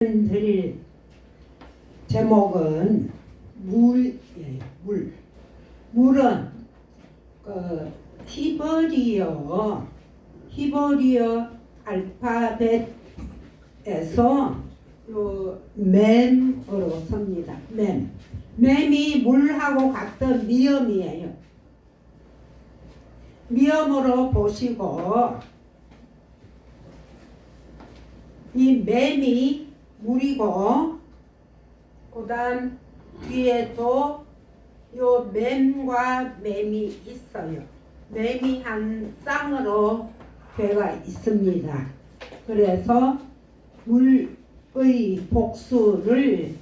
드릴 제목은 물이에요. 물은 그 히브리어 알파벳에서 요 맴으로 섭니다. 맴이 물하고 같은 미음이에요. 미음으로 보시고 이 맴이 물이고 그 다음 뒤에도 요 맴과 맴이 있어요. 맴이 한 쌍으로 되어 있습니다. 그래서 물의 복수를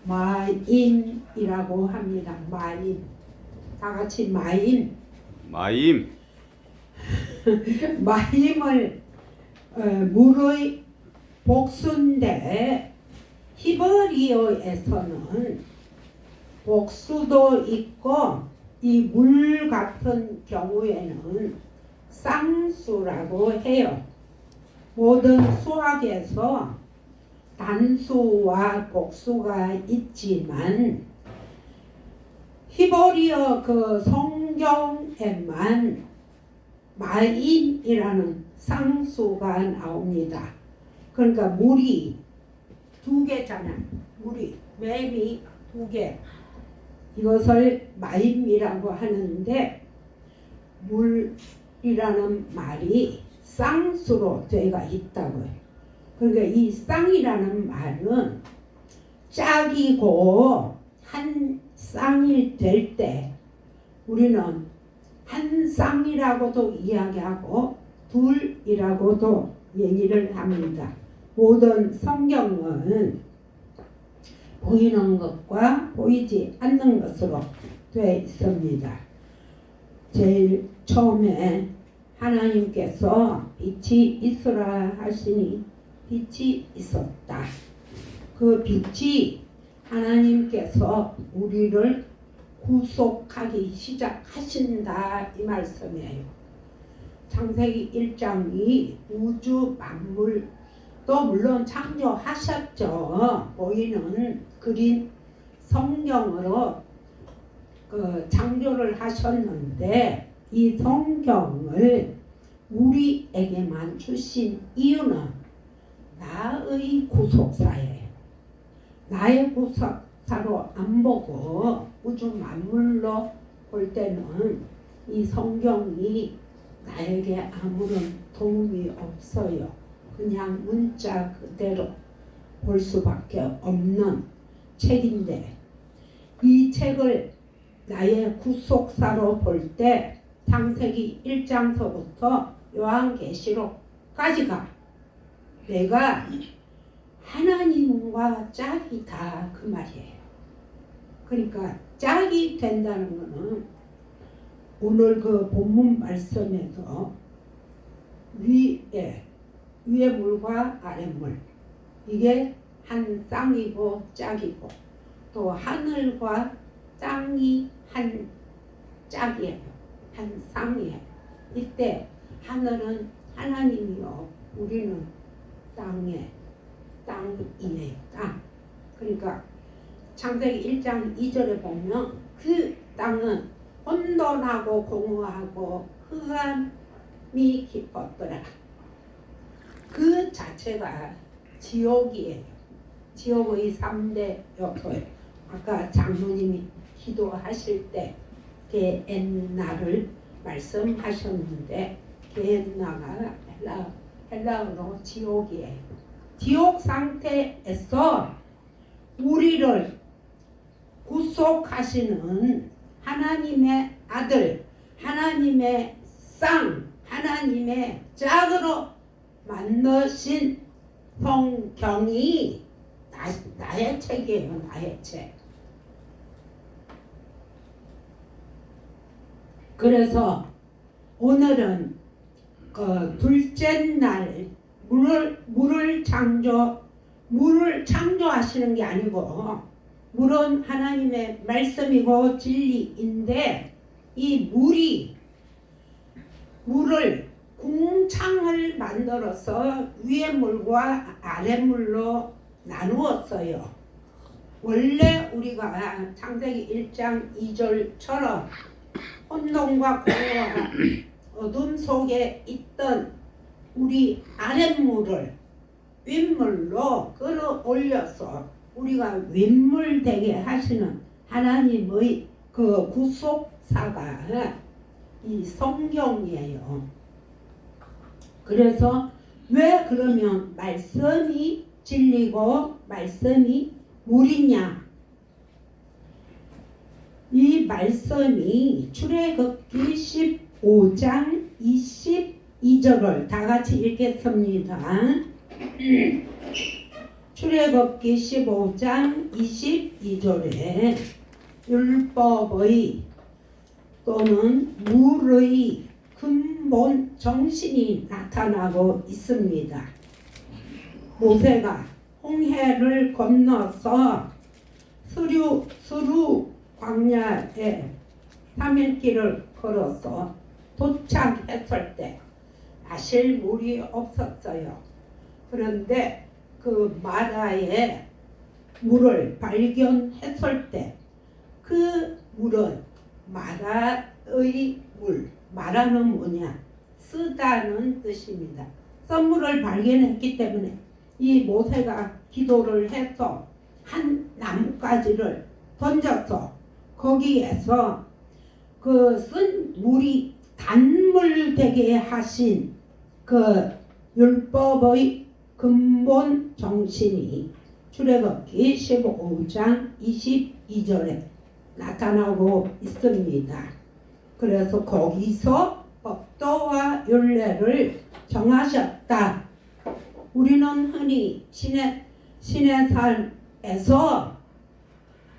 마임이라고 합니다. 마임. 다 같이 마임. 마임을 물의 복수인데 히브리어에서는 복수도 있고 이 물 같은 경우에는 쌍수라고 해요. 모든 수학에서 단수와 복수가 있지만 히브리어 그 성경에만 마임이라는 쌍수가 나옵니다. 그러니까 물이 두 개잖아. 맴이 두 개. 이것을 마임이라고 하는데 물이라는 말이 쌍수로 되어 있다고요. 그러니까 이 쌍이라는 말은 짝이고 한 쌍이 될 때 우리는 한 쌍이라고도 이야기하고 둘이라고도 얘기를 합니다. 모든 성경은 보이는 것과 보이지 않는 것으로 되어 있습니다. 제일 처음에 하나님께서 빛이 있으라 하시니 빛이 있었다. 그 빛이 하나님께서 우리를 구속하기 시작하신다 이 말씀이에요. 창세기 1장이 우주 만물 또 물론 창조하셨죠. 보이는 그린 성경으로 그 창조를 하셨는데 이 성경을 우리에게만 주신 이유는 나의 구속사예요. 나의 구속사로 안 보고 우주 만물로 볼 때는 이 성경이 나에게 아무런 도움이 없어요. 그냥 문자 그대로 볼 수밖에 없는 책인데 이 책을 나의 구속사로 볼 때 창세기 1장서부터 요한계시록까지가 내가 하나님과 짝이다 그 말이에요. 그러니까 짝이 된다는 것은 오늘 그 본문 말씀에서 위에 물과 아래 물 이게 한 쌍이고 짝이고 또 하늘과 땅이 한 짝이에요. 한 쌍이에요. 이때 하늘은 하나님이요 우리는 땅이에요. 땅. 그러니까 창세기 1장 2절에 보면 그 땅은 혼돈하고 공허하고 흑암이 깊었더라. 그 자체가 지옥이에요. 지옥의 3대 요소예요. 아까 장로님이 기도하실 때 게엔나를 말씀하셨는데 게엔나가 헬라어로 지옥이에요. 지옥 상태에서 우리를 구속하시는 하나님의 아들, 하나님의 쌍, 하나님의 짝으로 만드신 성경이 나의 책이에요. 나의 책. 그래서 오늘은 그 둘째 날 물을 창조하시는 게 아니고 물은 하나님의 말씀이고 진리인데 이 물을 궁창을 만들어서 위의 물과 아래 물로 나누었어요. 원래 우리가 창세기 1장 2절처럼 혼돈과 공허와 어둠 속에 있던 우리 아랫물을 윗물로 끌어올려서 우리가 윗물 되게 하시는 하나님의 그 구속사가 이 성경이에요. 그래서 왜 그러면 말씀이 진리고 말씀이 물이냐? 이 말씀이 출애굽기 15장 22절을 다 같이 읽겠습니다. 출애굽기 15장 22절에 율법의 또는 물의 근본 정신이 나타나고 있습니다. 모세가 홍해를 건너서 스루 광야에 3일 길을 걸어서 도착했을 때 마실 물이 없었어요. 그런데 그 마라의 물을 발견했을 때 그 물은 마라의 물, 마라는 뭐냐? 쓰다는 뜻입니다. 썬물을 발견했기 때문에 이 모세가 기도를 해서 한 나뭇가지를 던져서 거기에서 그 쓴 물이 단물 되게 하신 그 율법의 근본 정신이 출애굽기 15장 22절에 나타나고 있습니다. 그래서 거기서 법도와 율례를 정하셨다. 우리는 흔히 신의 삶에서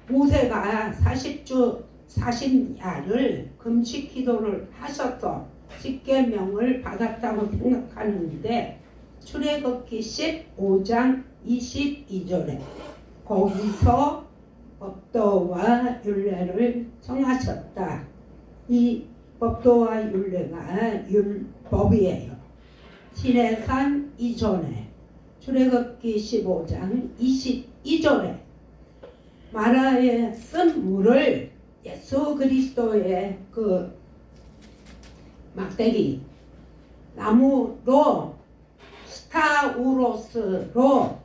모세가 40주 40야를 금식 기도를 하셔서 십계명을 받았다고 생각하는데 출애굽기 15장 22절에 거기서 법도와 율례를 정하셨다. 이 법도와 율례가 율법이에요. 시내산 이전에 출애굽기 15장 22절에 마라에 쓴 물을 예수 그리스도의 그 막대기 나무로 스타우로스로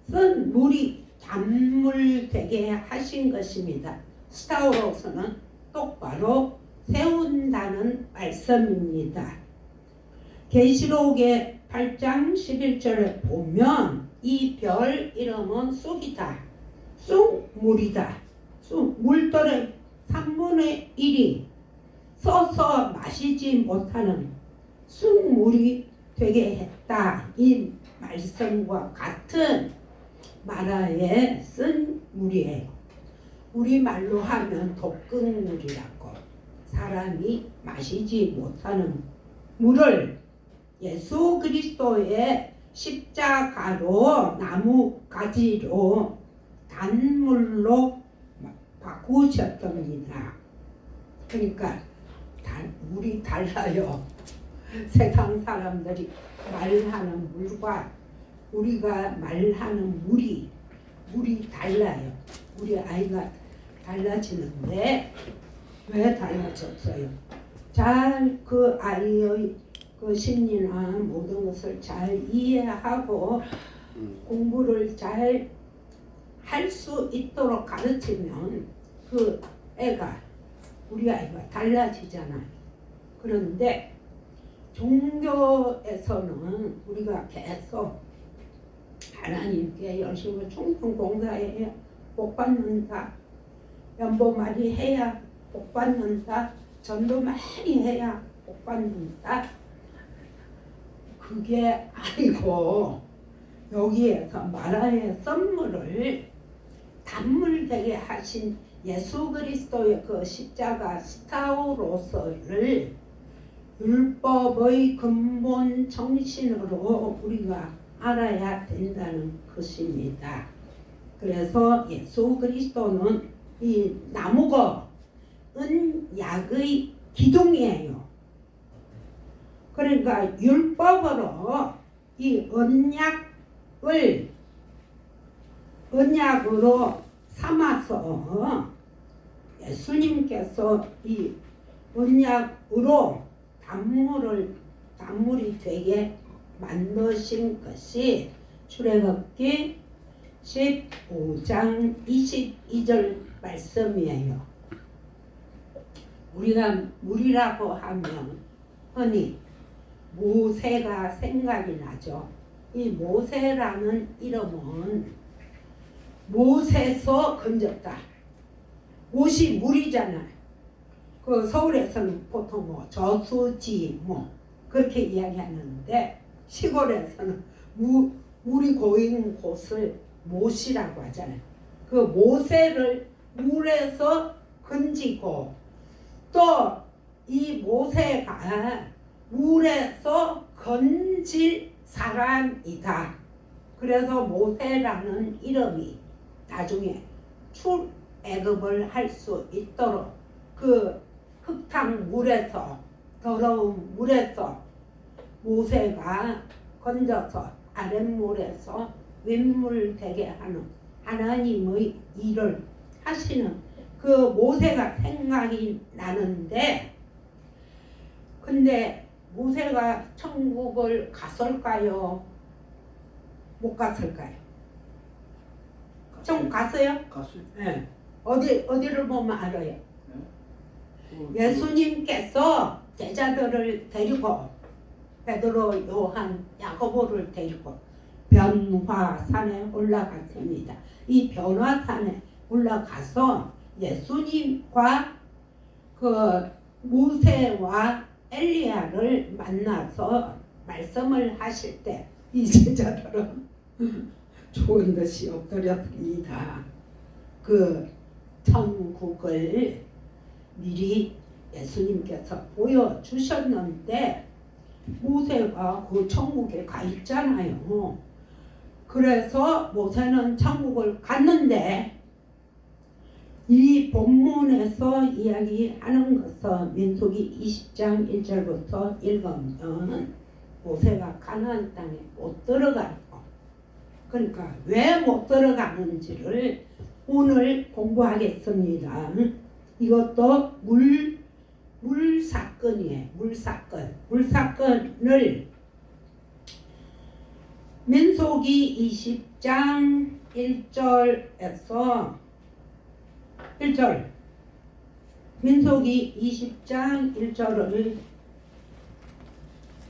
쓴 물이 단물 되게 하신 것입니다. 스타우로스는 똑바로 세운다는 말씀입니다. 계시록의 8장 11절에 보면 이 별 이름은 쑥이다. 쑥물이다. 물들의 3분의 1이 써서 마시지 못하는 쑥물이 되게 했다. 이 말씀과 같은 마라에 쓴 물이에요. 우리말로 하면 독극물이라고 사람이 마시지 못하는 물을 예수 그리스도의 십자가로 나무 가지로 단물로 바꾸셨습니다. 그러니까 물이 달라요. 세상 사람들이 말하는 물과 우리가 말하는 물이 달라요. 우리 아이가 달라지는데 왜 달라졌어요? 잘 그 아이의 그 심리나 모든 것을 잘 이해하고 공부를 잘 할 수 있도록 가르치면 그 애가 우리 아이가 달라지잖아요. 그런데 종교에서는 우리가 계속 하나님께 열심히 충성 봉사해야 복 받는다. 연보 많이 해야 복 받는다. 전도 많이 해야 복 받는다. 그게 아니고 여기에서 마라의 썬물을 단물 되게 하신 예수 그리스도의 그 십자가 스타우로스를 율법의 근본 정신으로 우리가 알아야 된다는 것입니다. 그래서 예수 그리스도는 이 나무가 은약의 기둥이에요. 그러니까 율법으로 이 언약으로 삼아서 예수님께서 이 언약으로 단물이 되게 만드신 것이 출애굽기 15장 22절 말씀이에요. 우리가 물이라고 하면 흔히 모세가 생각이 나죠. 이 모세라는 이름은 못에서 건졌다. 못이 물이잖아요. 그 서울에서는 보통 뭐 저수지 뭐 그렇게 이야기하는데 시골에서는 물이 고인 곳을 못이라고 하잖아요. 그 모세를 물에서 건지고 또 이 모세가 물에서 건질 사람이다. 그래서 모세라는 이름이 나중에 출애굽을 할 수 있도록 그 흙탕 물에서 더러운 물에서 모세가 건져서 아랫물에서 윗물 되게 하는 하나님의 일을 하시는 그 모세가 생각이 나는데, 근데 모세가 천국을 갔을까요? 못 갔을까요? 천국 갔어요? 갔어요. 네. 어디를 보면 알아요? 네. 예수님께서 제자들을 데리고 베드로, 요한, 야고보를 데리고 변화산에 올라갔습니다. 이 변화산에 올라가서 예수님과 그 모세와 엘리야를 만나서 말씀을 하실 때 이 제자들은 좋은 듯이 엎드렸습니다. 그 천국을 미리 예수님께서 보여주셨는데 모세가 그 천국에 가 있잖아요. 그래서 모세는 천국을 갔는데 이 본문에서 이야기하는 것은 민수기 20장 1절부터 읽으면 모세가 가나안 땅에 못 들어가고, 그러니까 왜 못 들어가는지를 오늘 공부하겠습니다. 이것도 물 사건이에요. 물 사건을 민수기 20장 1절에서 1절 민수기 20장 1절을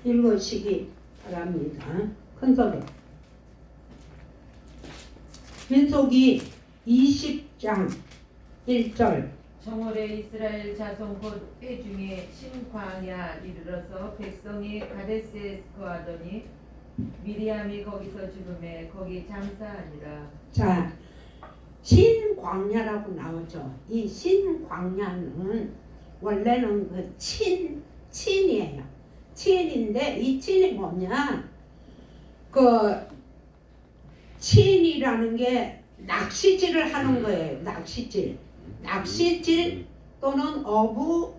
읽으시기 바랍니다. 큰 소리. 민수기 20장 1절. 정월에 이스라엘 자손 곧 회중에 신광야 이르러서 백성이 가데스에 거하더니 미리암이 거기서 죽음에 거기 장사하니라. 자, 신광야라고 나오죠. 이 신광야는 원래는 그 친이에요. 친인데 이 친이 뭐냐? 그 친이라는 게 낚시질을 하는 거예요. 낚시질 또는 어부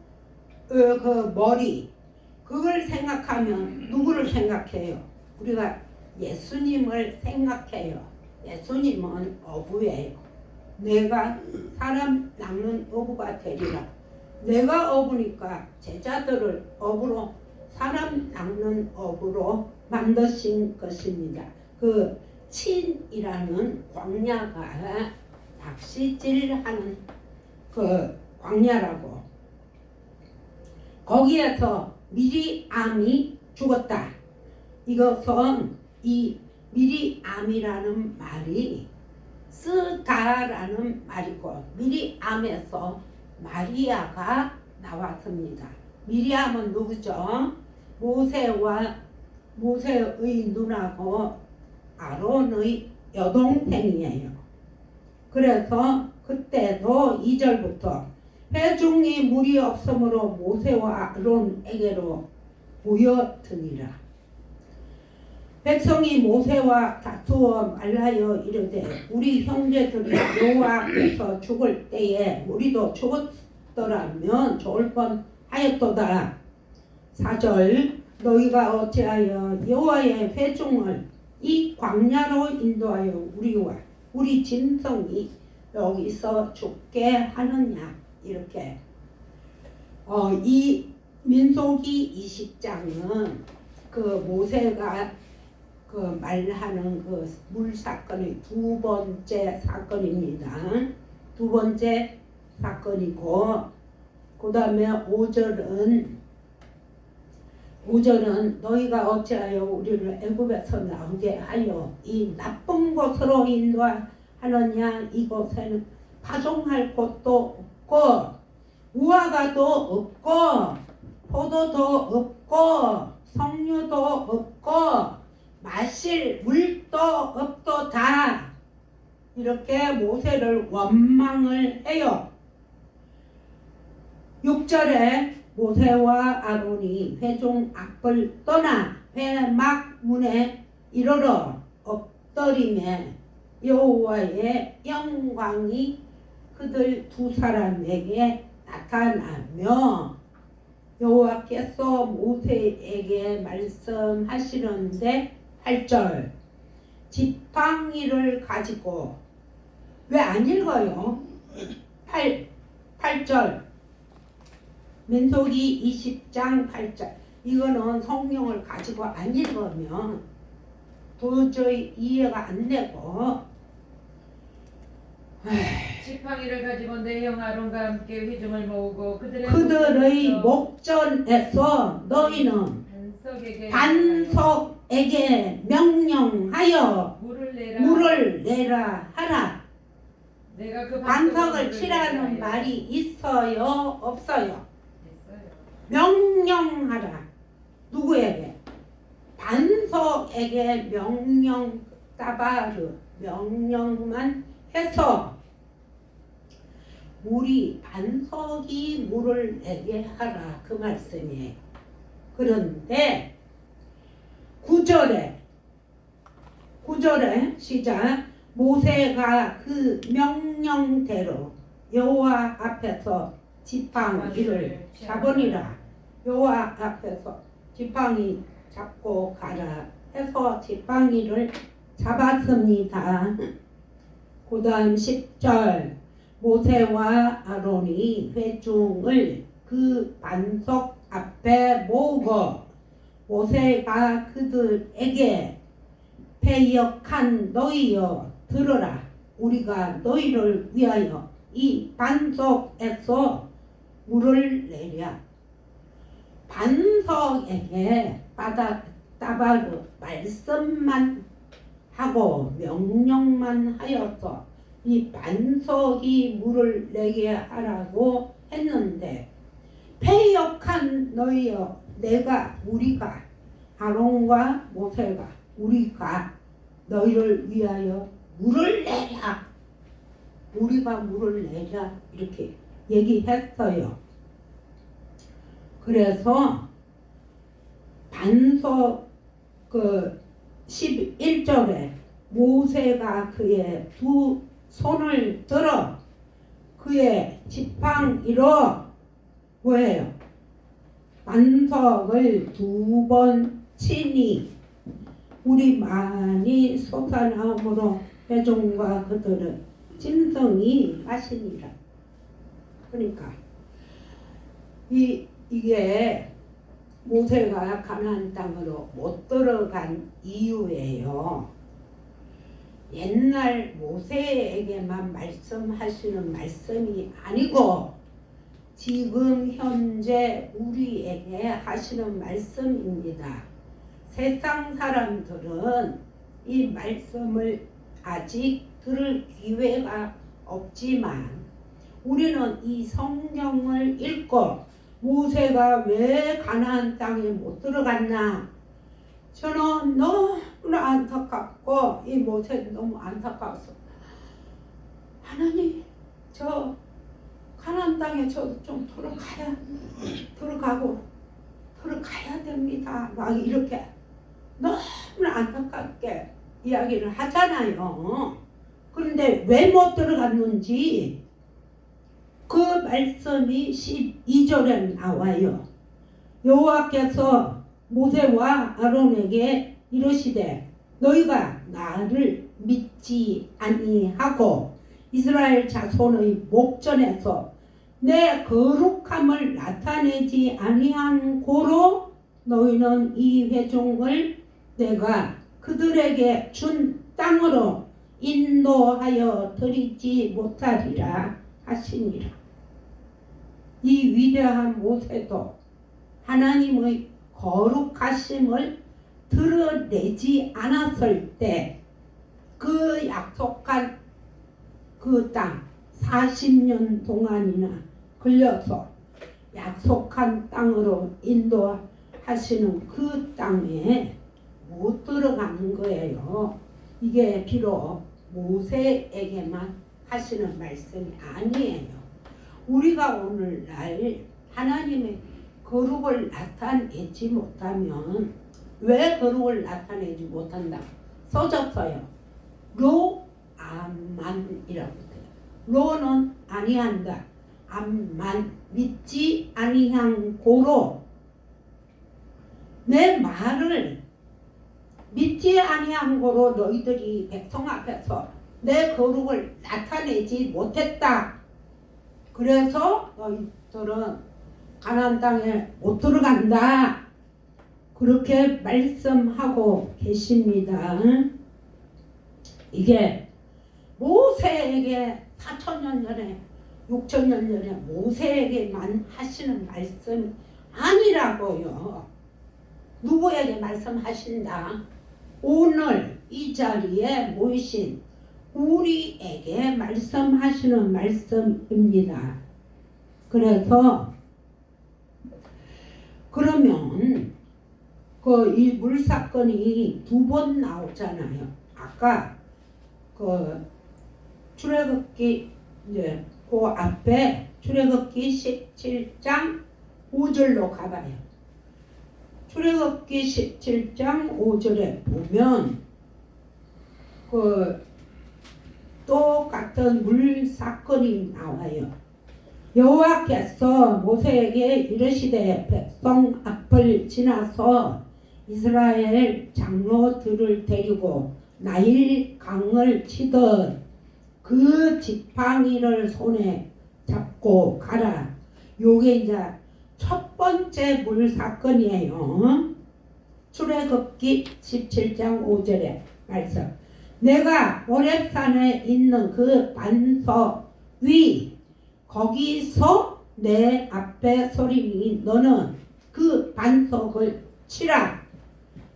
그 머리, 그걸 생각하면 누구를 생각해요? 우리가 예수님을 생각해요. 예수님은 어부예요. 내가 사람 낚는 어부가 되리라. 내가 어부니까 제자들을 어부로, 사람 낚는 어부로 만드신 것입니다. 그 친이라는 광야가 낚시질하는 그 광야라고. 거기에서 미리암이 죽었다. 이것은 이 미리암이라는 말이 쓰다라는 말이고, 미리암에서 마리아가 나왔습니다. 미리암은 누구죠? 모세의 누나고 아론의 여동생이에요. 그래서 그때도 2절부터 회중이 물이 없으므로 모세와 아론에게로 모였으니라. 백성이 모세와 다투어 말하여 이르되 우리 형제들이 여호와 앞에서 죽을 때에 우리도 죽었더라면 좋을 뻔하였도다. 4절 너희가 어찌하여 여호와의 회중을 이 광야로 인도하여 우리 짐승이 여기서 죽게 하느냐. 이렇게 이 민수기 20장은 그 모세가 그 말하는 그 물 사건의 두 번째 사건입니다. 두 번째 사건이고, 그 다음에 5절은 너희가 어찌하여 우리를 애굽에서 나오게 하여 이 나쁜 곳으로 인도하느냐. 이곳에는 파종할 곳도 없고 우화과도 없고 포도도 없고 석류도 없고 마실 물도 없도다. 이렇게 모세를 원망을 해요. 6절에 모세와 아론이 회중 앞을 떠나 회막 문에 이르러 엎드리매 여호와의 영광이 그들 두 사람에게 나타나며 여호와께서 모세에게 말씀하시는데 8절 지팡이를 가지고 왜 안 읽어요? 8절 민수기 20장 8절 이거는 성경을 가지고 안 읽으면 도저히 이해가 안 되고 지팡이를 가지고 내 형 아론과 함께 회중을 모으고 그들의 목전에서 너희는 반석에게 명령하여 물을 내라 하라. 내가 그 반석을 치라는 말이 있어요? 없어요? 명령하라. 누구에게? 반석에게 명령만 해서 반석이 물을 내게 하라. 그 말씀이에요. 그런데 9절에 시작 모세가 그 명령대로 여호와 앞에서 지팡이를 잡으니라. 여호와 앞에서 지팡이 잡고 가라 해서 지팡이를 잡았습니다. 그 다음 10절 모세와 아론이 회중을 그 반석 앞에 모으고 모세가 그들에게 패역한 너희여 들으라. 우리가 너희를 위하여 이 반석에서 물을 내랴. 반석에게 따바르 말씀만 하고 명령만 하여서 이 반석이 물을 내게 하라고 했는데 패역한 너희여 우리가 아론과 모세가 우리가 너희를 위하여 물을 내라. 우리가 물을 내자 이렇게 얘기했어요. 그래서 반석 11절에 모세가 그의 두 손을 들어 그의 지팡이로 뭐예요? 반석을 2번 치니 우리 많이 솟아나므로 회중과 그들은 짐승이 마시니라. 그러니까 이게 모세가 가나안 땅으로 못 들어간 이유예요. 옛날 모세에게만 말씀하시는 말씀이 아니고 지금 현재 우리에게 하시는 말씀입니다. 세상 사람들은 이 말씀을 아직 들을 기회가 없지만 우리는 이 성경을 읽고 모세가 왜 가나안 땅에 못 들어갔나? 저는 너무나 안타깝고 이 모세도 너무 안타까웠어. 하나님, 저 가나안 땅에 저도 좀 들어가야 됩니다. 막 이렇게 너무나 안타깝게 이야기를 하잖아요. 그런데 왜 못 들어갔는지 그 말씀이 12절에 나와요. 여호와께서 모세와 아론에게 이르시되 너희가 나를 믿지 아니하고 이스라엘 자손의 목전에서 내 거룩함을 나타내지 아니한 고로 너희는 이 회중을 내가 그들에게 준 땅으로 인도하여 드리지 못하리라 하시니라. 이 위대한 모세도 하나님의 거룩하심을 드러내지 않았을 때 그 약속한 그 땅 40년 동안이나 걸려서 약속한 땅으로 인도하시는 그 땅에 못 들어가는 거예요. 이게 비록 모세에게만 하시는 말씀이 아니에요. 우리가 오늘날 하나님의 거룩을 나타내지 못하면 왜 거룩을 나타내지 못한다? 써졌어요. 로 암만이라고 돼요. 로는 아니한다. 암만 믿지 아니한 고로 내 말을 믿지 아니한 고로 너희들이 백성 앞에서 내 거룩을 나타내지 못했다. 그래서 너희들은 가나안 땅에 못 들어간다. 그렇게 말씀하고 계십니다. 이게 모세에게 4,000년 전에 6,000년 전에 모세에게만 하시는 말씀 아니라고요. 누구에게 말씀하신다? 오늘 이 자리에 모이신 우리에게 말씀하시는 말씀입니다. 그래서 그러면 그 이 물 사건이 2번 나오잖아요. 아까 그 출애굽기 이제 그 앞에 출애굽기 17장 5절로 가봐요. 출애굽기 17장 5절에 보면 그 똑같은 물 사건이 나와요. 여호와께서 모세에게 이르시되 백성 앞을 지나서 이스라엘 장로들을 데리고 나일 강을 치듯 그 지팡이를 손에 잡고 가라. 요게 이제 첫 번째 물 사건이에요. 출애굽기 17장 5절에 말씀. 내가 호렙산에 있는 그 반석 위 거기서 내 앞에 서리니 너는 그 반석을 치라.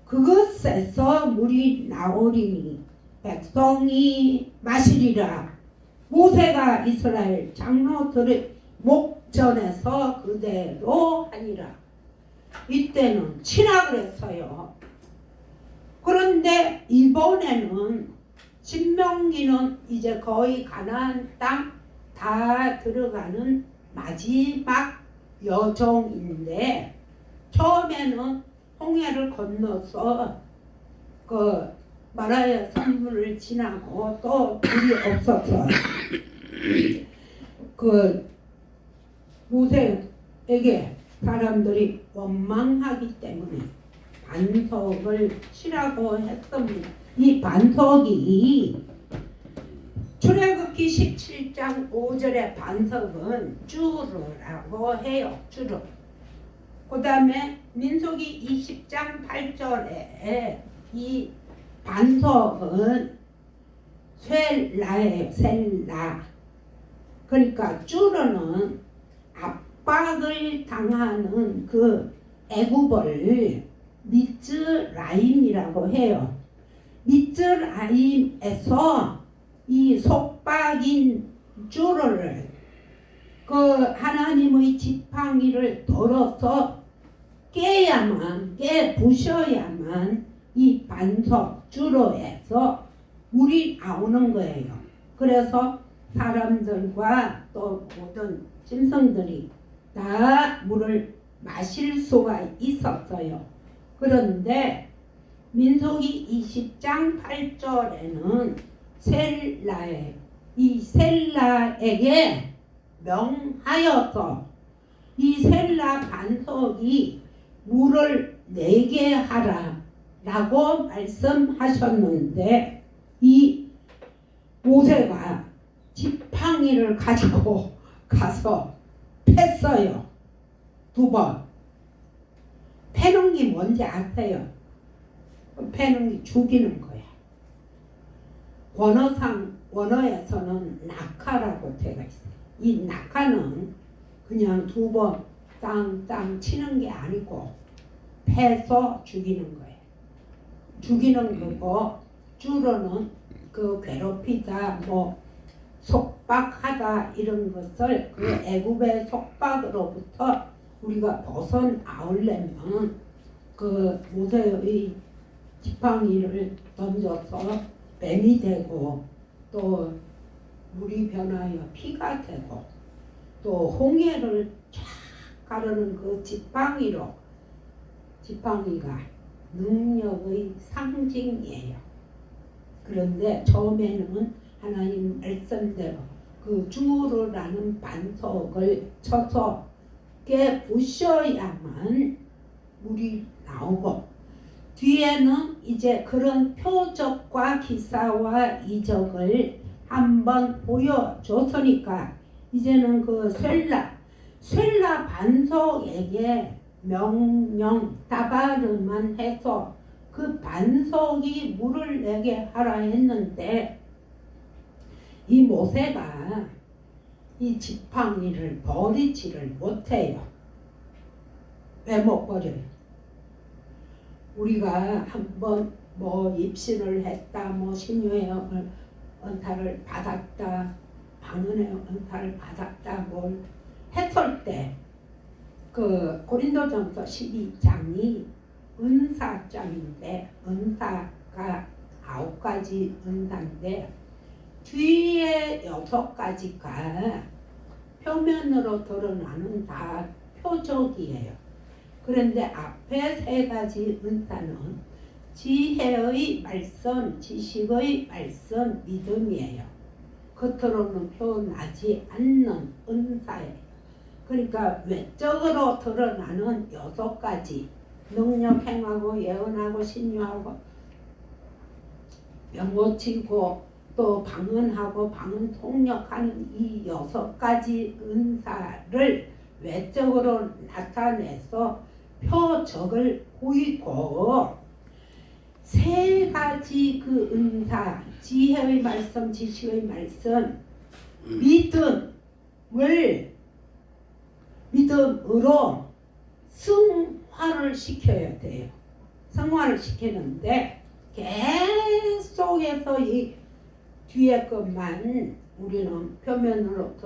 그것에서 물이 나오리니 백성이 마시리라. 모세가 이스라엘 장로들의 목전에서 그대로 하니라. 이때는 치라 그랬어요. 그런데 이번에는 신명기는 이제 거의 가나안 땅 다 들어가는 마지막 여정인데 처음에는 홍해를 건너서 그 마라의 산물을 지나고 또 물이 없어서 그 모세에게 사람들이 원망하기 때문에 반석을 치라고 했습니다. 이 반석이 출애굽기 17장 5절의 반석은 쭈르라고 해요. 쭈르. 그 다음에 민수기 20장 8절에 이 반석은 셀라예요. 셀라. 그러니까 쭈르는 압박을 당하는 그 애굽을 미즈라임이라고 해요. 미즈라임에서 이 속박인 쭈르를 그 하나님의 지팡이를 들어서 부셔야만 이 반석 쭈르에서 물이 나오는 거예요. 그래서 사람들과 또 모든 짐승들이 다 물을 마실 수가 있었어요. 그런데 민수기 20장 8절에는 이 셀라에게 명하여서 이 셀라 반석이 물을 내게 하라라고 말씀하셨는데 이 모세가 지팡이를 가지고 가서 팼어요. 2번. 패는 게 뭔지 아세요? 패는 게 죽이는 거야. 원어에서는 낙하라고 되어 있어요. 이 낙하는 그냥 2번 땅 치는 게 아니고 패서 죽이는 거예요. 죽이는 거고 주로는 그 괴롭히다 뭐 속박하다 이런 것을 그 애굽의 속박으로부터 우리가 벗어나오려면 그 모세의 지팡이를 던져서 뱀이 되고 또 물이 변하여 피가 되고 또 홍해를 쫙 가르는 그 지팡이가 능력의 상징이에요. 그런데 처음에는 하나님 말씀대로 그 주르라는 반석을 쳐서 깨부셔야만 물이 나오고 뒤에는 이제 그런 표적과 기사와 이적을 한번 보여줬으니까 이제는 그 셀라 반석에게 명령 다바르만 해서 그 반석이 물을 내게 하라 했는데 이 모세가 이 지팡이를 버리지를 못해요. 왜 못 버려요? 우리가 한번 뭐 입신을 했다, 뭐 신유의 은사를 받았다, 방언의 은사를 받았다, 뭘 했을 때 그 고린도전서 12장이 은사장인데 은사가 9가지 은사인데 뒤에 6가지가 표면으로 드러나는 다 표적이에요. 그런데 앞에 3가지 은사는 지혜의 말씀, 지식의 말씀, 믿음이에요. 겉으로는 표현하지 않는 은사예요. 그러니까 외적으로 드러나는 6가지 능력 행하고 예언하고 신유하고 병 고치고 또 방언하고 방언 통역하는 이 6가지 은사를 외적으로 나타내서 표적을 보이고 3가지 그 은사 지혜의 말씀, 지식의 말씀, 믿음으로 승화를 시켜야 돼요. 승화를 시키는데 계속해서 이 뒤에 것만 우리는 표면으로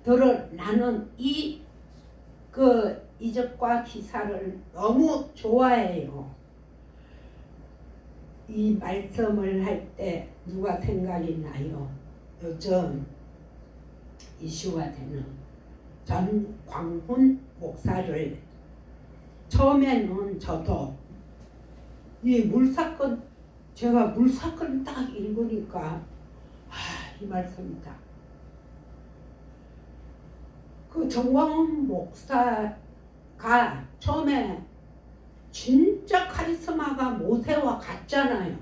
드러나는 이 그 이적과 기사를 너무 좋아해요. 이 말씀을 할 때 누가 생각이 나요? 요즘 이슈가 되는 전광훈 목사를 처음에는 저도 이 물사건 제가 물사건 딱 읽으니까 이 말씀이다. 그 전광훈 목사가 처음에 진짜 카리스마가 모세와 같잖아요.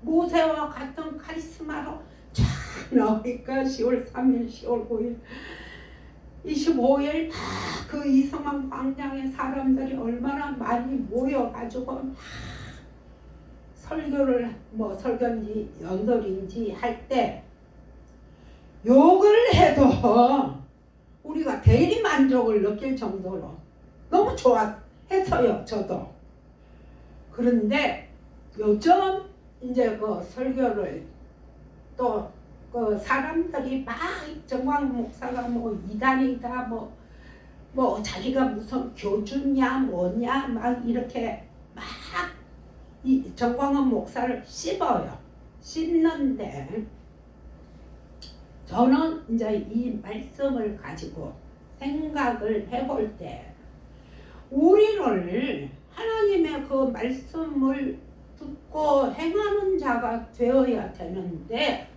모세와 같은 카리스마로 쫙 나오니까 10월 3일, 10월 9일, 25일 그 이성만 광장에 사람들이 얼마나 많이 모여가지고 설교를 뭐 설교인지 연설인지 할 때 욕을 해도 우리가 대리만족을 느낄 정도로 너무 좋아했어요. 저도. 그런데 요즘 이제 그 설교를 또 그 사람들이 막 정광 목사가 뭐 이단이다 뭐 자기가 무슨 교주냐 뭐냐 막 이렇게 막 이 정광훈 목사를 씹는데 저는 이제 이 말씀을 가지고 생각을 해볼 때 우리를 하나님의 그 말씀을 듣고 행하는 자가 되어야 되는데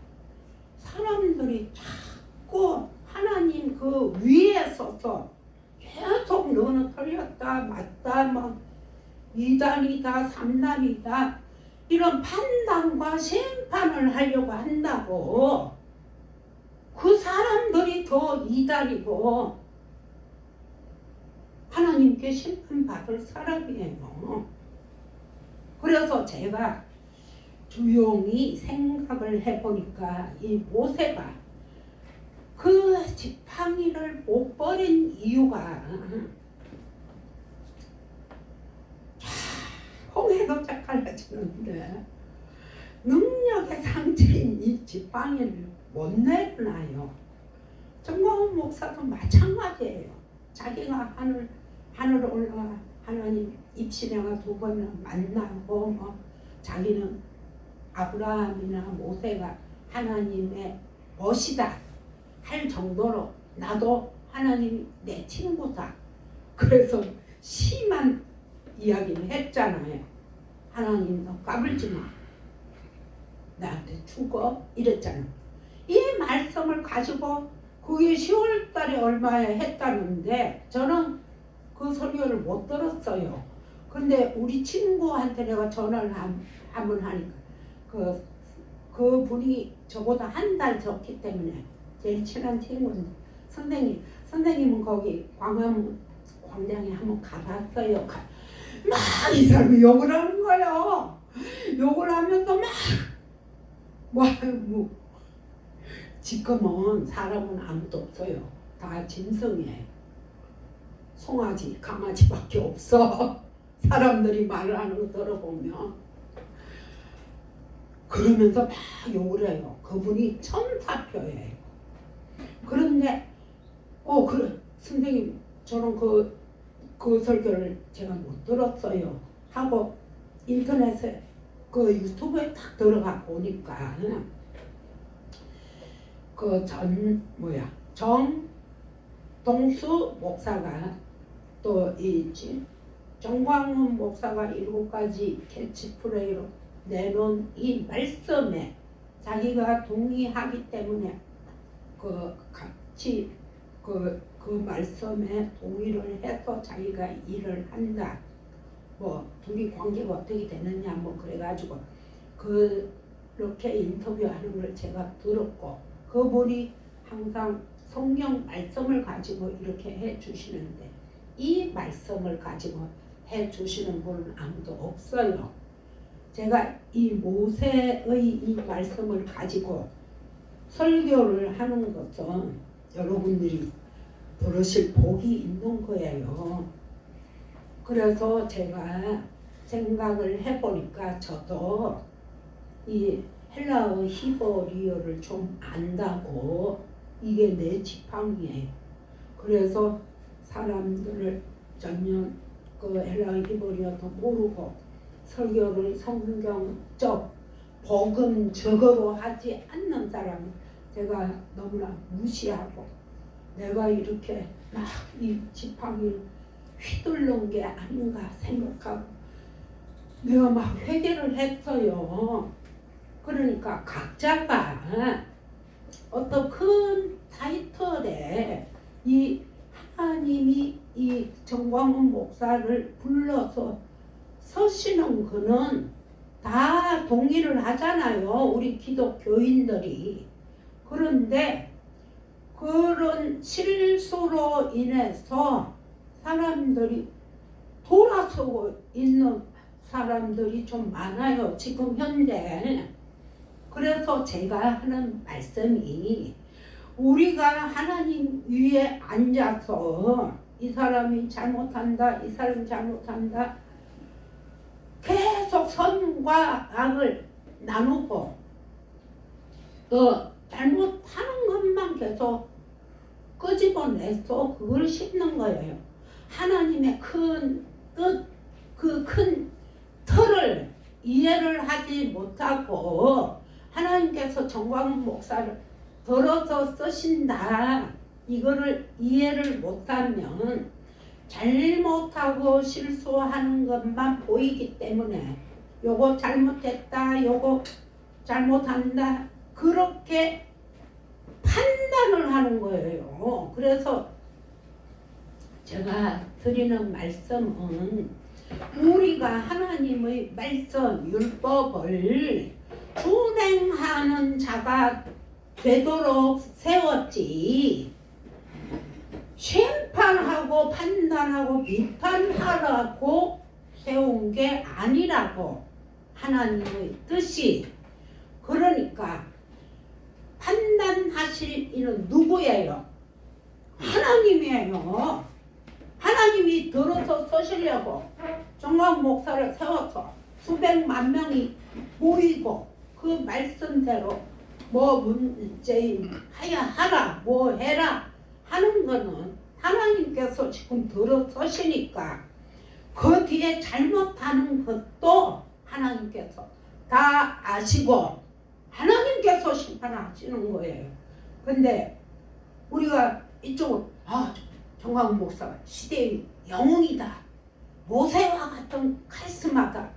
사람들이 자꾸 하나님 그 위에 서서 계속 너는 틀렸다 맞다 막 2단이다 3단이다 이런 판단과 심판을 하려고 한다고. 그 사람들이 더 2단이고 하나님께 심판받을 사람이에요. 그래서 제가 조용히 생각을 해보니까 이 모세가 그 지팡이를 못 버린 이유가 홍해도 짝갈라지는데 능력의 상체인 이 지팡이를 못 내려놔요. 정광훈 목사도 마찬가지예요. 자기가 하늘 올라가 하나님 입신양아 2번이나 만나고 뭐 자기는 아브라함이나 모세가 하나님의 벗이다 할 정도로 나도 하나님이 내 친구다. 그래서 심한 이야기를 했잖아요. 하나님 너 까불지 마. 나한테 죽어 이랬잖아. 이 말씀을 가지고 그게 10월 달에 얼마에 했다는데 저는 그 설교를 못 들었어요. 근데 우리 친구한테 내가 전화를 한번 하니까 그 분이 저보다 한 달 적기 때문에 제일 친한 친구인데 선생님은 거기 광장에 한번 가봤어요. 막 이 사람이 욕을 하는 거예요. 욕을 하면서 뭐 지금은 사람은 아무도 없어요. 다 짐승이에요. 송아지, 강아지밖에 없어. 사람들이 말을 하는 거 들어보면. 그러면서 막 욕을 해요. 그분이 천사표예요. 그런데 그래 선생님 저는 그 설교를 제가 못 들었어요 하고 인터넷에 그 유튜브에 딱 들어가 보니까 정동수 목사가 또 있지 정광훈 목사가 7가지 캐치프레이로 내놓은 이 말씀에 자기가 동의하기 때문에 같이 그 말씀에 동의를 해서 자기가 일을 한다. 뭐 둘이 관계가 어떻게 되느냐 뭐 그래가지고 그렇게 인터뷰하는 걸 제가 들었고 그분이 항상 성경 말씀을 가지고 이렇게 해주시는데 이 말씀을 가지고 해주시는 분은 아무도 없어요. 제가 이 모세의 이 말씀을 가지고 설교를 하는 것은 여러분들이 들으실 복이 있는 거예요. 그래서 제가 생각을 해보니까 저도 이 헬라어 히브리어를 좀 안다고 이게 내 지팡이에요. 그래서 사람들을 전혀 그 헬라어 히브리어도 모르고 설교를 성경적 복음적으로 하지 않는 사람 제가 너무나 무시하고 내가 이렇게 막 이 지팡이를 휘둘른 게 아닌가 생각하고 내가 막 회개를 했어요. 그러니까 각자가 어떤 큰 타이틀에 이 하나님이 이 정광훈 목사를 불러서 서시는 거는 다 동의를 하잖아요. 우리 기독교인들이. 그런데 그런 실수로 인해서 사람들이 돌아서고 있는 사람들이 좀 많아요. 지금 현재. 그래서 제가 하는 말씀이 우리가 하나님 위에 앉아서 이 사람이 잘못한다, 이 사람이 잘못한다 계속 선과 악을 나누고 잘못하는 것만 계속 끄집어내서 그걸 씹는 거예요. 하나님의 큰 뜻, 그 큰 틀을 이해를 하지 못하고 하나님께서 정광훈 목사를 들어서 쓰신다. 이거를 이해를 못하면 잘못하고 실수하는 것만 보이기 때문에 요거 잘못했다, 요거 잘못한다 그렇게 판단을 하는 거예요. 그래서 제가 드리는 말씀은 우리가 하나님의 말씀 율법을 준행하는 자가 되도록 세웠지, 심판하고 판단하고 비판하라고 세운 게 아니라고 하나님의 뜻이. 그러니까 판단하실 이는 누구예요? 하나님이에요. 하나님이 들어서 서시려고 정광 목사를 세워서 수백만 명이 모이고 그 말씀대로 뭐 문재인 하라 뭐 해라 하는 거는 하나님께서 지금 들어서시니까 그 뒤에 잘못하는 것도 하나님께서 다 아시고 하나님께서 심판하시는 거예요. 근데 우리가 이쪽은 정광훈 목사가 시대의 영웅이다, 모세와 같은 카리스마다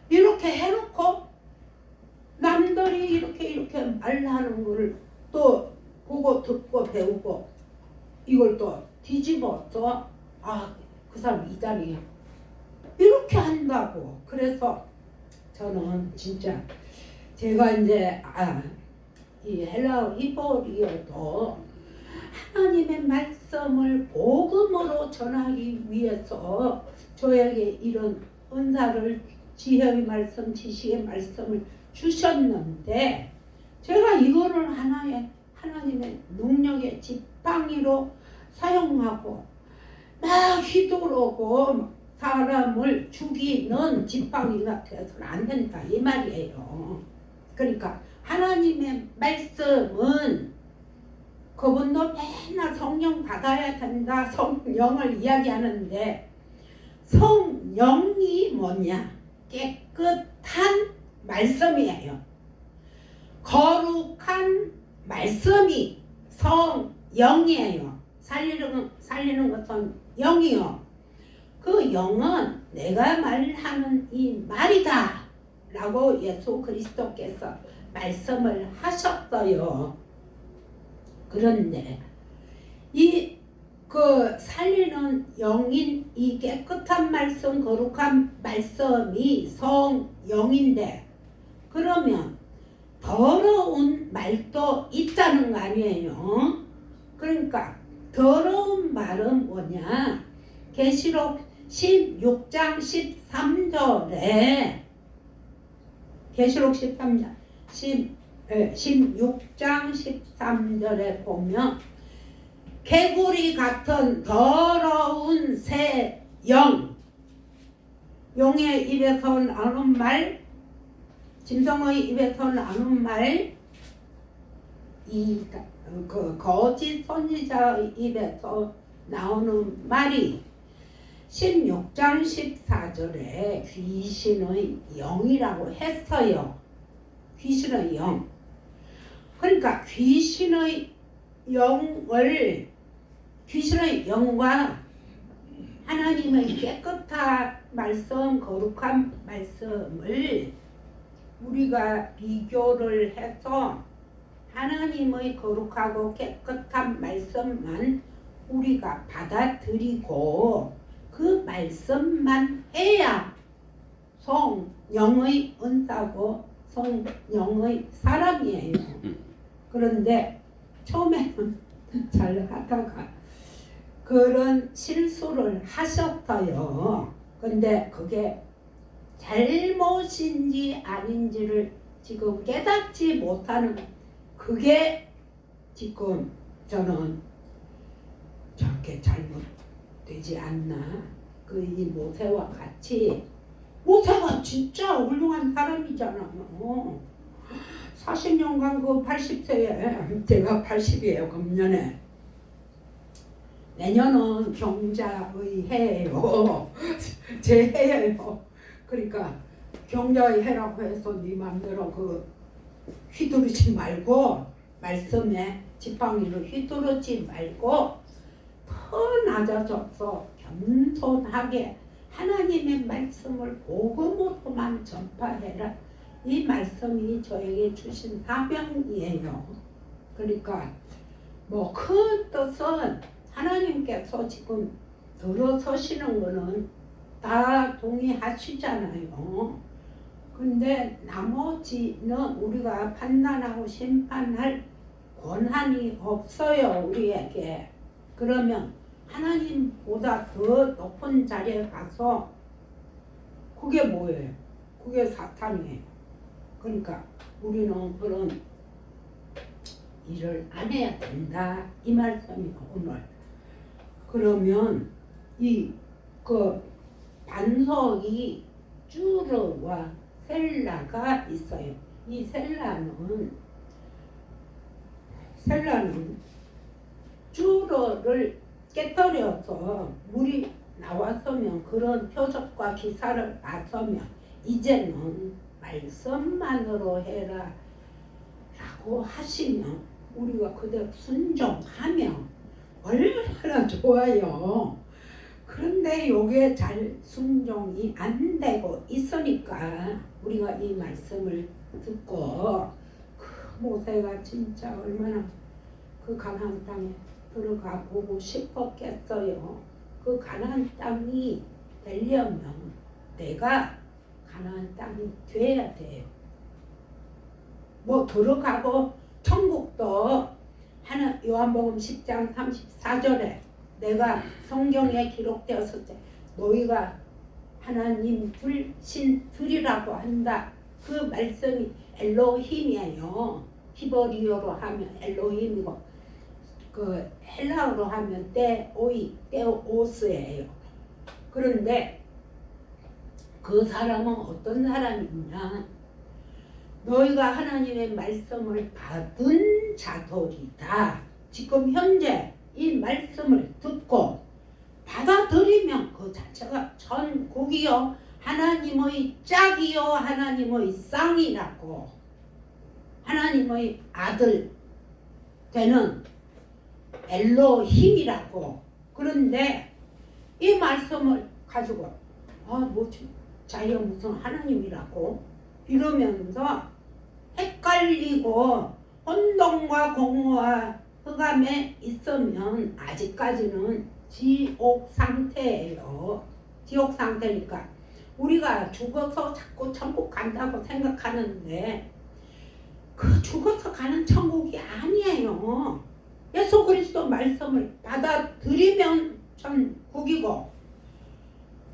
이렇게 해놓고 남들이 이렇게 말하는 거를 또 보고 듣고 배우고 이걸 또 뒤집어서 그 사람 이단이야 이렇게 한다고. 그래서 저는 진짜 제가 이제 이 헬라어 히브리어도 하나님의 말씀을 복음으로 전하기 위해서 저에게 이런 은사를, 지혜의 말씀, 지식의 말씀을 주셨는데 제가 이거를 하나님의 능력의 지팡이로 사용하고 막 휘두르고 사람을 죽이는 지팡이가 되어서는 안 된다 이 말이에요. 그러니까 하나님의 말씀은 그분도 맨날 성령 받아야 된다, 성령을 이야기하는데 성령이 뭐냐? 깨끗한 말씀이에요. 거룩한 말씀이 성령이에요. 살리는 것은 영이요. 그 영은 내가 말하는 이 말이다 라고 예수 그리스도께서 말씀을 하셨어요. 그런데 그 살리는 영인 이 깨끗한 말씀, 거룩한 말씀이 성령인데 그러면 더러운 말도 있다는 거 아니에요. 그러니까 더러운 말은 뭐냐? 계시록 16장 13절에 계시록 16장 13절에 보면 개구리 같은 더러운 새 영, 용의 입에서 나오는 말, 짐승의 입에서 나오는 말, 그 거짓 선지자의 입에서 나오는 말이 16장 14절에 귀신의 영이라고 했어요. 귀신의 영. 그러니까 귀신의 영과 하나님의 깨끗한 말씀, 거룩한 말씀을 우리가 비교를 해서 하나님의 거룩하고 깨끗한 말씀만 우리가 받아들이고 그 말씀만 해야 성령의 은사고 성령의 사람이에요. 그런데 처음에는 잘 하다가 그런 실수를 하셨어요. 근데 그게 잘못인지 아닌지를 지금 깨닫지 못하는 그게 지금 저는 저렇게 잘못되지 않나. 그 이 모세와 같이, 모세가 진짜 훌륭한 사람이잖아요. 40년간 그 80세에 제가 80이에요. 금년에. 내년은 경자의 해예요. 제 해예요. 그러니까 경자의 해라고 해서 네 맘대로 그 휘두르지 말고, 말씀에 지팡이를 휘두르지 말고 더 낮아져서 겸손하게 하나님의 말씀을 복음으로만 전파해라. 이 말씀이 저에게 주신 사명이에요. 그러니까 뭐 큰 뜻은 하나님께서 지금 들어서시는 거는 다 동의하시잖아요. 근데 나머지는 우리가 판단하고 심판할 권한이 없어요, 우리에게. 그러면 하나님보다 더 높은 자리에 가서 그게 뭐예요? 그게 사탄이에요. 그러니까 우리는 그런 일을 안 해야 된다, 이 말씀이에요, 오늘. 그러면 그 반석이 쭈르와 셀라가 있어요. 이 셀라는 쭈르를 깨뜨려서 물이 나왔으면, 그런 표적과 기사를 봤으면 이제는 말씀만으로 해라 라고 하시면 우리가 그대로 순종하면 얼마나 좋아요. 그런데 요게 잘 순종이 안 되고 있으니까 우리가 이 말씀을 듣고 그 모세가 진짜 얼마나 그 가나안 땅에 들어가 보고 싶었겠어요. 그 가나안 땅이 되려면 내가 가나안 땅이 돼야 돼요. 뭐 들어가고 천국도 하나 요한복음 10장 34절에 내가 성경에 기록되었을 때 너희가 하나님 신들이라고 한다. 그 말씀이 엘로힘이에요. 히브리어로 하면 엘로힘이고 그 헬라어로 하면 테오스예요. 그런데 그 사람은 어떤 사람이냐? 너희가 하나님의 말씀을 받은 자들이다. 지금 현재 이 말씀을 듣고 받아들이면 그 자체가 천국이요, 하나님의 짝이요, 하나님의 쌍이라고, 하나님의 아들 되는 엘로힘이라고. 그런데 이 말씀을 가지고 자기가 무슨 하나님이라고 이러면서 헷갈리고 혼돈과 공허와 흑암에 있으면 아직까지는 지옥 상태예요. 지옥 상태니까 우리가 죽어서 자꾸 천국 간다고 생각하는데 그 죽어서 가는 천국이 아니에요. 예수 그리스도 말씀을 받아들이면 천국이고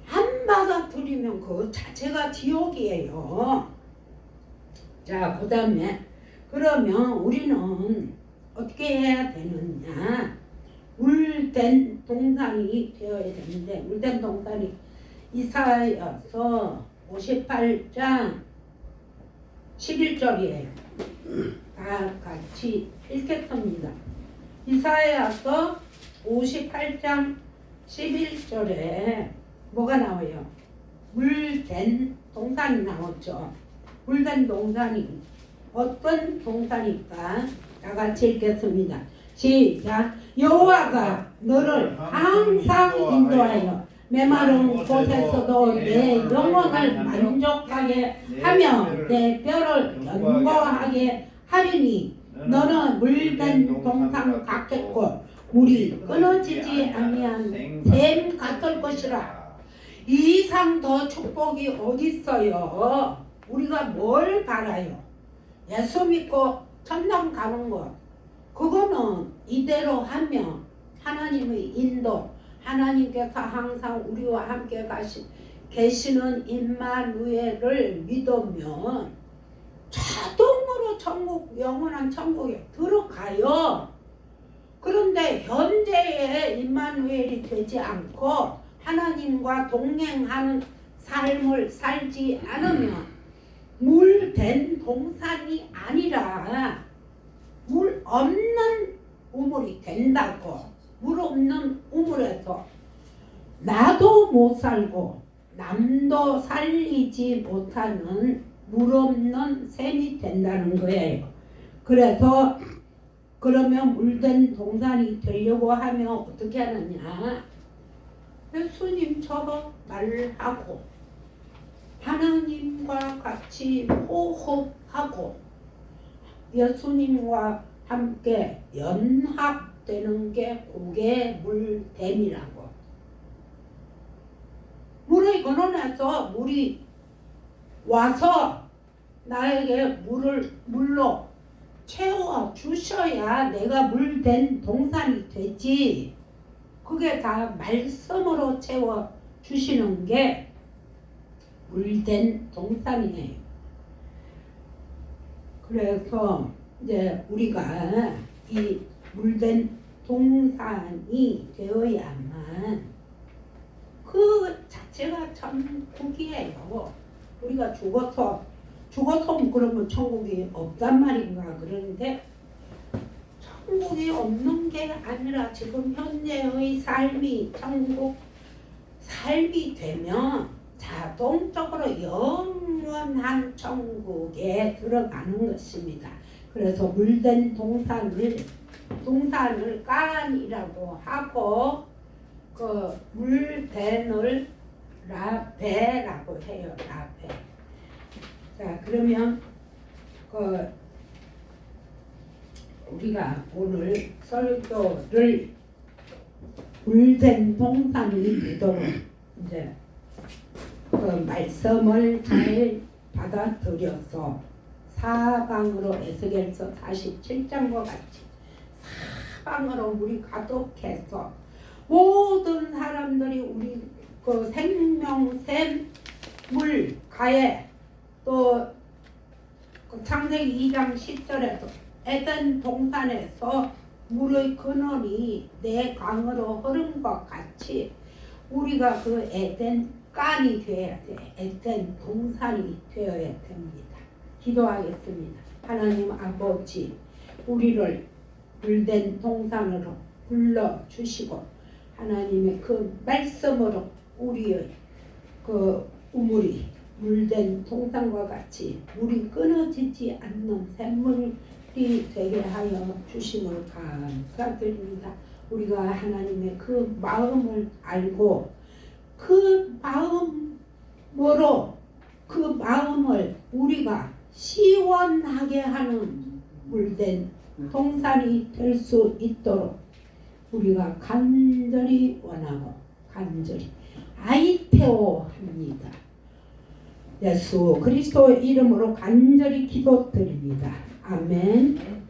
안 받아들이면 그 자체가 지옥이에요. 자, 그 다음에 그러면 우리는 어떻게 해야 되느냐? 물된 동산이 되어야 되는데, 물된 동산이 이사야서 58장 11절이에요. 다 같이 읽겠습니다. 이사야서 58장 11절에 뭐가 나와요? 물된 동산이 나오죠. 물된 동산이 어떤 동산일까? 다 같이 읽겠습니다. 시작. 여호와가 너를 항상 인도하여 메마른 곳에서도 내 영혼을 만족하게 하며 내 뼈를 견고하게 하리니 너는 물된 동산 같겠고 물이 끊어지지 아니한 샘 같을 것이라. 이 이상 더 축복이 어디 있어요? 우리가 뭘 바라요? 예수 믿고 천당 가는 것, 그거는 이대로 하면 하나님의 인도, 하나님께서 항상 우리와 함께 계시는 임마누엘을 믿으면 자동으로 천국, 영원한 천국에 들어가요. 그런데 현재의 임마누엘이 되지 않고 하나님과 동행하는 삶을 살지 않으면 물된 동산이 아니라 물 없는 우물이 된다고. 물 없는 우물에서 나도 못 살고 남도 살리지 못하는 물 없는 샘이 된다는 거예요. 그래서 그러면 물된 동산이 되려고 하면 어떻게 하느냐? 예수님처럼 말하고 하나님과 같이 호흡하고 예수님과 함께 연합되는 게 그게 물됨이라고. 물 물의 근원에서 물이 와서 나에게 물로 채워 주셔야 내가 물된 동산이 되지. 그게 다 말씀으로 채워 주시는 게 물된 동산이에요. 그래서 이제 우리가 이 물된 동산이 되어야만 그 자체가 천국이에요. 우리가 죽어서 그러면 천국이 없단 말인가 그러는데 천국이 없는 게 아니라 지금 현재의 삶이 천국 삶이 되면 자동적으로 영원한 천국에 들어가는 것입니다. 그래서 물된 동산을 깐이라고 하고 그 물밴을 라베라고 해요. 라베. 자, 그러면 그 우리가 오늘 설교를 물된 동산이 되도록 이제 그 말씀을 잘 받아들여서 사방으로 에스겔서 47장과 같이 사방으로 우리 가득해서 모든 사람들이 우리 그 생명샘 물 가에 또 그 창세기 2장 10절에서 에덴 동산에서 물의 근원이 내 강으로 흐른 것 같이 우리가 그 에덴 깐이 되어야 돼. 에덴 동산이 되어야 됩니다. 기도하겠습니다. 하나님 아버지, 우리를 물된 동산으로 불러주시고 하나님의 그 말씀으로 우리의 그 우물이 물된 동산과 같이 물이 끊어지지 않는 샘물이 되게 하여 주심을 감사드립니다. 우리가 하나님의 그 마음을 알고 그 마음으로 그 마음을 우리가 시원하게 하는 물된 동산이 될 수 있도록 우리가 간절히 원하고 간절히 아이테오합니다. 예수 그리스도 이름으로 간절히 기도드립니다. 아멘.